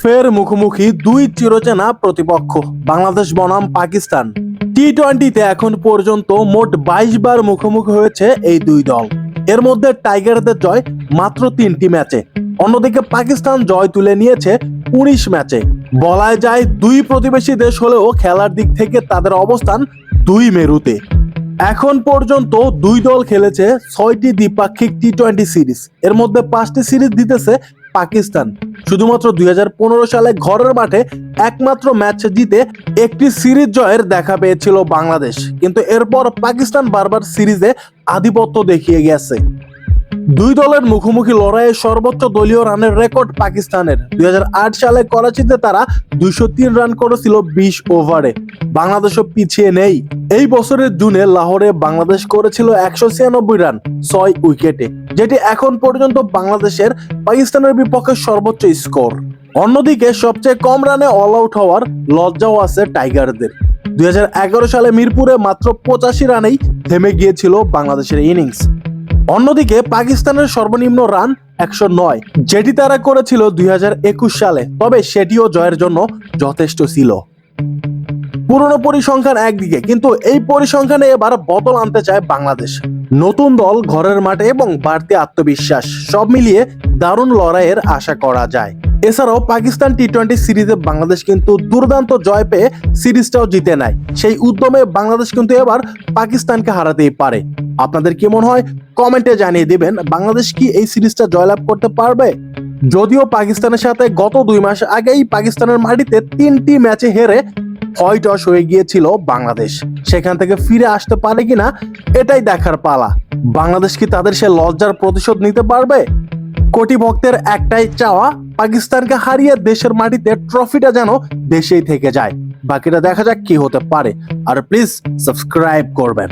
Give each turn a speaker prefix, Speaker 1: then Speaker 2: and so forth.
Speaker 1: ফের মুখোমুখি দুই চিরচেনা প্রতিপক্ষ বাংলাদেশ বনাম পাকিস্তান। টি-20তে এখন পর্যন্ত মোট 22 বার মুখোমুখি হয়েছে এই দুই দল। এর মধ্যে টাইগারদের জয় মাত্র 3টি ম্যাচে, অন্যদিকে পাকিস্তান জয় তুলে নিয়েছে 19 ম্যাচে। বলা যায় দুই প্রতিবেশী দেশ হলেও খেলার দিক থেকে তাদের অবস্থান দুই মেরুতে। এখন পর্যন্ত দুই দল খেলেছে 6টি দ্বিপাক্ষিক টি-20 সিরিজ, এর মধ্যে 5টি সিরিজ জিতেছে পাকিস্তান। শুধুমাত্র 2015 সালে ঘরের মাঠে একমাত্র ম্যাচ জিতে একটি সিরিজ জয়ের দেখা পেয়েছিল বাংলাদেশ, কিন্তু এরপর পাকিস্তান বারবার সিরিজে আধিপত্য দেখিয়ে গেছে। দুই দলের মুখোমুখি লড়াইয়ে সর্বোচ্চ দলীয় রানের রেকর্ড পাকিস্তানের। 2008 সালে করাচিতে তারা 203 রান করেছিল 20 ওভারে। বাংলাদেশও পিছিয়ে নেই। এই বছরের জুনে লাহোরে বাংলাদেশ করেছিল 196 রান 6 উইকেটে, যেটি এখন পর্যন্ত বাংলাদেশের পাকিস্তানের বিপক্ষে সর্বোচ্চ স্কোর। অন্যদিকে সবচেয়ে কম রানে অল আউট হওয়ার লজ্জাও আছে টাইগারদের। 2011 সালে মিরপুরে মাত্র 85 রানেই থেমে গিয়েছিল বাংলাদেশের ইনিংস। অন্যদিকে পাকিস্তানের সর্বনিম্ন রান 109, যেটি তারা করেছিল 2021 সালে, তবে সেটিও জয়ের জন্য যথেষ্ট ছিল। পুরনো পরিসংখ্যান একদিকে, কিন্তু এই পরিসংখ্যানে এবার বদল আনতে চায় বাংলাদেশ। নতুন দল, ঘরের মাঠে এবং বাড়তি আত্মবিশ্বাস, সব মিলিয়ে দারুণ লড়াইয়ের আশা করা যায়। এছাড়াও পাকিস্তান টি-20 সিরিজে বাংলাদেশ কিন্তু দুর্দান্ত জয় পেয়ে সিরিজটাও জিতে নেয়। সেই উদ্যমে বাংলাদেশ কিন্তু এবার পাকিস্তানকে হারাতেই পারে। আপনাদের কি মনে হয় কমেন্টে জানিয়ে দিবেন, বাংলাদেশ কি এই সিরিজটা জয়লাভ করতে পারবে? যদিও পাকিস্তানের সাথে গত 2 মাস আগেই পাকিস্তানের মাটিতে 3টি ম্যাচে হেরে হোয়াইট ওয়াশ হয়ে গিয়েছিল বাংলাদেশ, সেখান থেকে ফিরে আসতে পারে কিনা এটাই দেখার পালা। বাংলাদেশ কি তাদের সে লজ্জার প্রতিশোধ নিতে পারবে? কোটি ভক্তের একটাই চাওয়া, পাকিস্তানকে হারিয়ে দেশের মাটিতে ট্রফিটা যেন দেশেই থেকে যায়। বাকিটা দেখা যাক কি হতে পারে। আর প্লিজ সাবস্ক্রাইব করবেন।